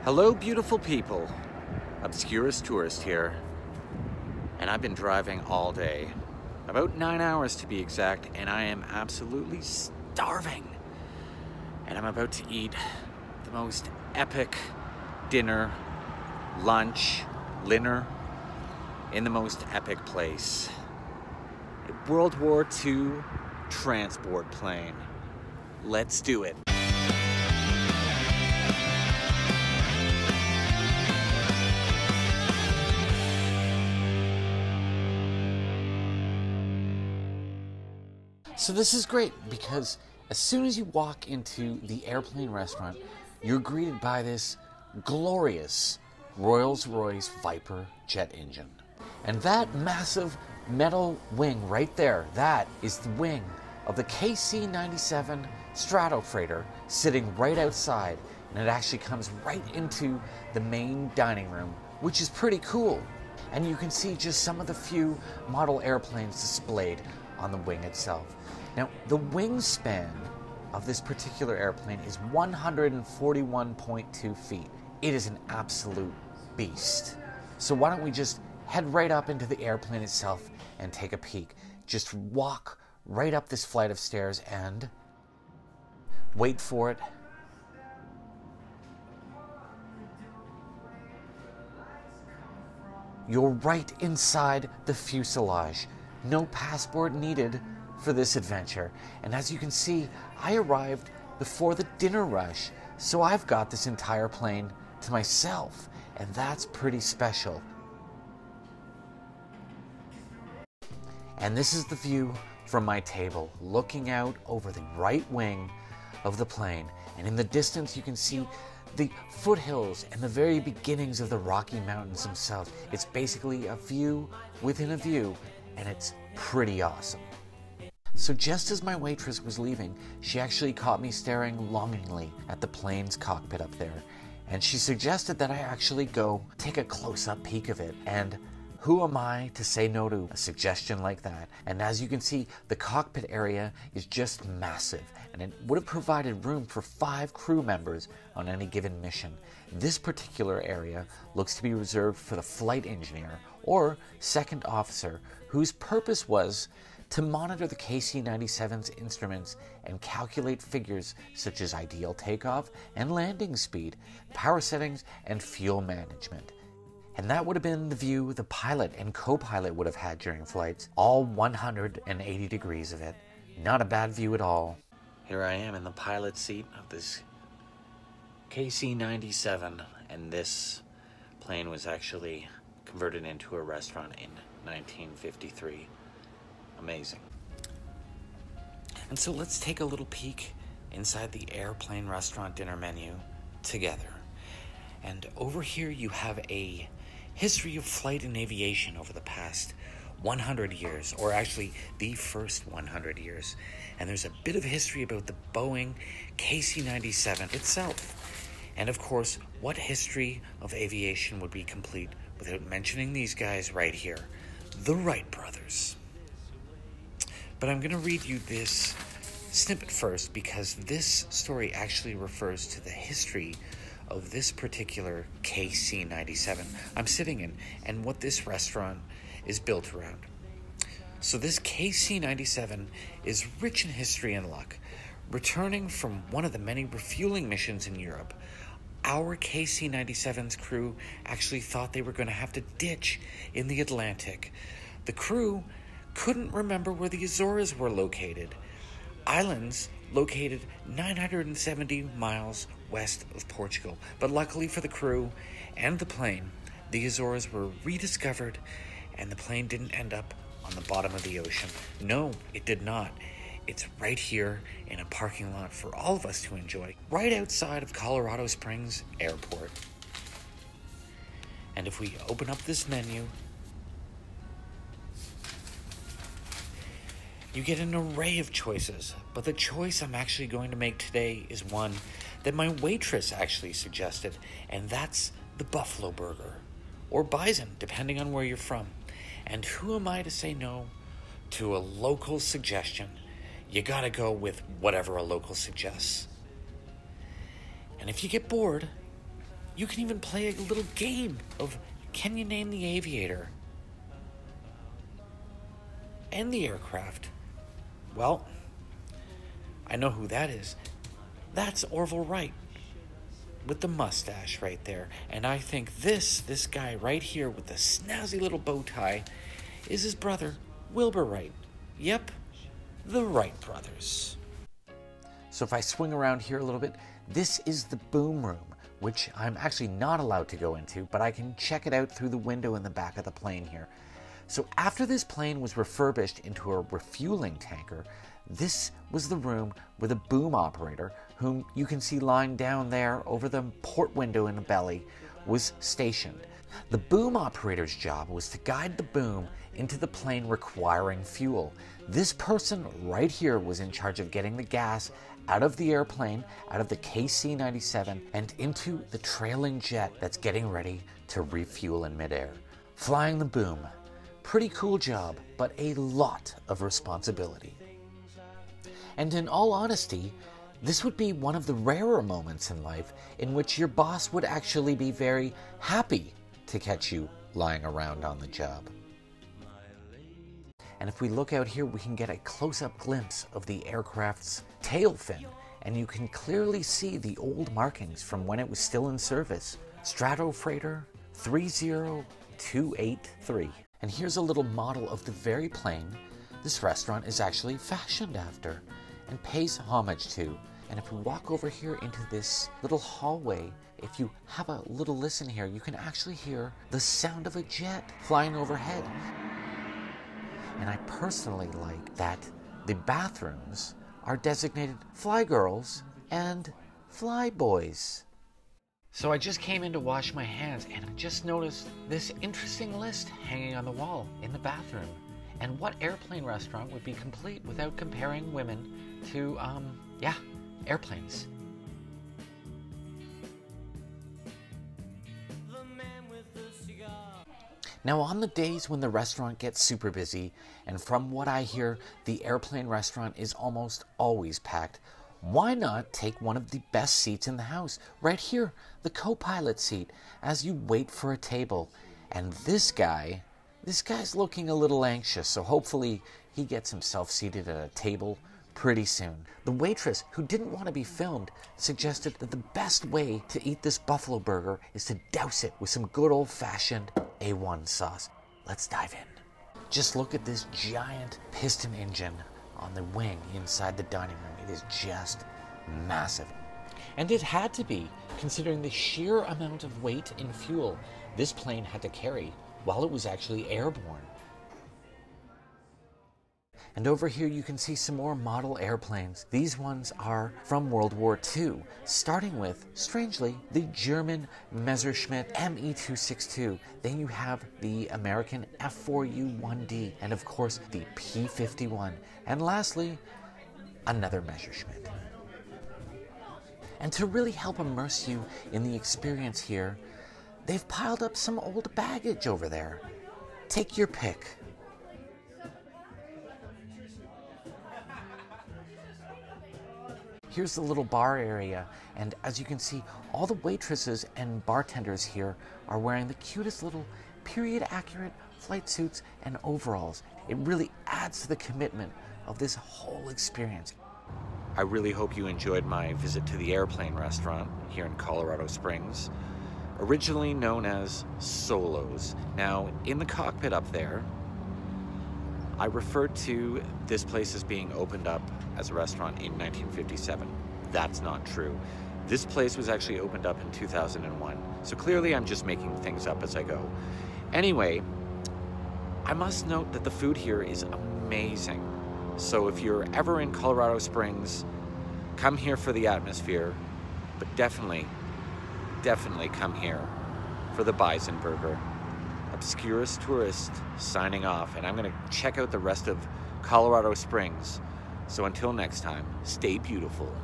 Hello, beautiful people. Obscurist Tourist here. And I've been driving all day. About 9 hours to be exact, and I am absolutely starving. And I'm about to eat the most epic dinner, lunch, dinner in the most epic place. A World War II transport plane. Let's do it. So this is great because as soon as you walk into the airplane restaurant, you're greeted by this glorious Rolls-Royce Viper jet engine. And that massive metal wing right there, that is the wing of the KC-97 Stratofreighter sitting right outside. And it actually comes right into the main dining room, which is pretty cool. And you can see just some of the few model airplanes displayed on the wing itself. Now, the wingspan of this particular airplane is 141.2 feet. It is an absolute beast. So why don't we just head right up into the airplane itself and take a peek. Just walk right up this flight of stairs and wait for it. You're right inside the fuselage. No passport needed for this adventure. And as you can see, I arrived before the dinner rush, so I've got this entire plane to myself, and that's pretty special. And this is the view from my table, looking out over the right wing of the plane. And in the distance, you can see the foothills and the very beginnings of the Rocky Mountains themselves. It's basically a view within a view, and it's pretty awesome. So just as my waitress was leaving, she actually caught me staring longingly at the plane's cockpit up there. And she suggested that I actually go take a close-up peek of it. And who am I to say no to a suggestion like that? And as you can see, the cockpit area is just massive, and it would have provided room for 5 crew members on any given mission. This particular area looks to be reserved for the flight engineer or second officer, whose purpose was to monitor the KC-97's instruments and calculate figures such as ideal takeoff and landing speed, power settings, and fuel management. And that would have been the view the pilot and co-pilot would have had during flights, all 180 degrees of it. Not a bad view at all. Here I am in the pilot seat of this KC-97, and this plane was actually converted into a restaurant in 1953. Amazing. And so let's take a little peek inside the airplane restaurant dinner menu together. And over here you have a history of flight and aviation over the past 100 years, or actually the first 100 years. And there's a bit of history about the Boeing KC-97 itself. And of course, what history of aviation would be complete without mentioning these guys right here, the Wright brothers. But I'm going to read you this snippet first because this story actually refers to the history of this particular KC-97 I'm sitting in and what this restaurant is built around. So this KC-97 is rich in history and luck. Returning from one of the many refueling missions in Europe, our KC-97's crew actually thought they were going to have to ditch in the Atlantic. The crew couldn't remember where the Azores were located. Islands located 970 miles west of Portugal. But luckily for the crew and the plane, the Azores were rediscovered and the plane didn't end up on the bottom of the ocean. No, it did not. It's right here in a parking lot for all of us to enjoy, right outside of Colorado Springs Airport. And if we open up this menu, you get an array of choices, but the choice I'm actually going to make today is one that my waitress actually suggested, and that's the buffalo burger, or bison, depending on where you're from. And who am I to say no to a local suggestion? You gotta go with whatever a local suggests. And if you get bored, you can even play a little game of, can you name the aviator and the aircraft? Well, I know who that is. That's Orville Wright with the mustache right there. And I think this guy right here with the snazzy little bow tie is his brother, Wilbur Wright. Yep, the Wright brothers. So if I swing around here a little bit, this is the boom room, which I'm actually not allowed to go into, but I can check it out through the window in the back of the plane here. So after this plane was refurbished into a refueling tanker, this was the room where the boom operator, whom you can see lying down there over the port window in the belly, was stationed. The boom operator's job was to guide the boom into the plane requiring fuel. This person right here was in charge of getting the gas out of the airplane, out of the KC-97, and into the trailing jet that's getting ready to refuel in midair. Flying the boom. Pretty cool job, but a lot of responsibility. And in all honesty, this would be one of the rarer moments in life in which your boss would actually be very happy to catch you lying around on the job. And if we look out here, we can get a close-up glimpse of the aircraft's tail fin, and you can clearly see the old markings from when it was still in service. Stratofreighter 30283. And here's a little model of the very plane this restaurant is actually fashioned after and pays homage to. And if we walk over here into this little hallway, if you have a little listen here, you can actually hear the sound of a jet flying overhead. And I personally like that the bathrooms are designated fly girls and fly boys. So I just came in to wash my hands and I just noticed this interesting list hanging on the wall in the bathroom. And what airplane restaurant would be complete without comparing women to, airplanes? Now on the days when the restaurant gets super busy, and from what I hear, the airplane restaurant is almost always packed, why not take one of the best seats in the house, right here, the co-pilot seat, as you wait for a table. And this guy's looking a little anxious, so hopefully he gets himself seated at a table pretty soon. The waitress, who didn't want to be filmed, suggested that the best way to eat this buffalo burger is to douse it with some good old-fashioned A1 sauce. Let's dive in. Just look at this giant piston engine on the wing inside the dining room. It is just massive. And it had to be, considering the sheer amount of weight and fuel this plane had to carry while it was actually airborne. And over here you can see some more model airplanes. These ones are from World War II, starting with, strangely, the German Messerschmitt Me-262. Then you have the American F4U-1D, and of course the P-51. And lastly, another Messerschmitt. And to really help immerse you in the experience here, they've piled up some old baggage over there. Take your pick. Here's the little bar area, and as you can see, all the waitresses and bartenders here are wearing the cutest little period-accurate flight suits and overalls. It really adds to the commitment of this whole experience. I really hope you enjoyed my visit to the airplane restaurant here in Colorado Springs, originally known as Solo's. Now, in the cockpit up there, I referred to this place as being opened up as a restaurant in 1957. That's not true. This place was actually opened up in 2001. So clearly I'm just making things up as I go. Anyway, I must note that the food here is amazing. So if you're ever in Colorado Springs, come here for the atmosphere, but definitely come here for the bison burger. Obscurist Tourist signing off, and I'm going to check out the rest of Colorado Springs. So until next time, stay beautiful.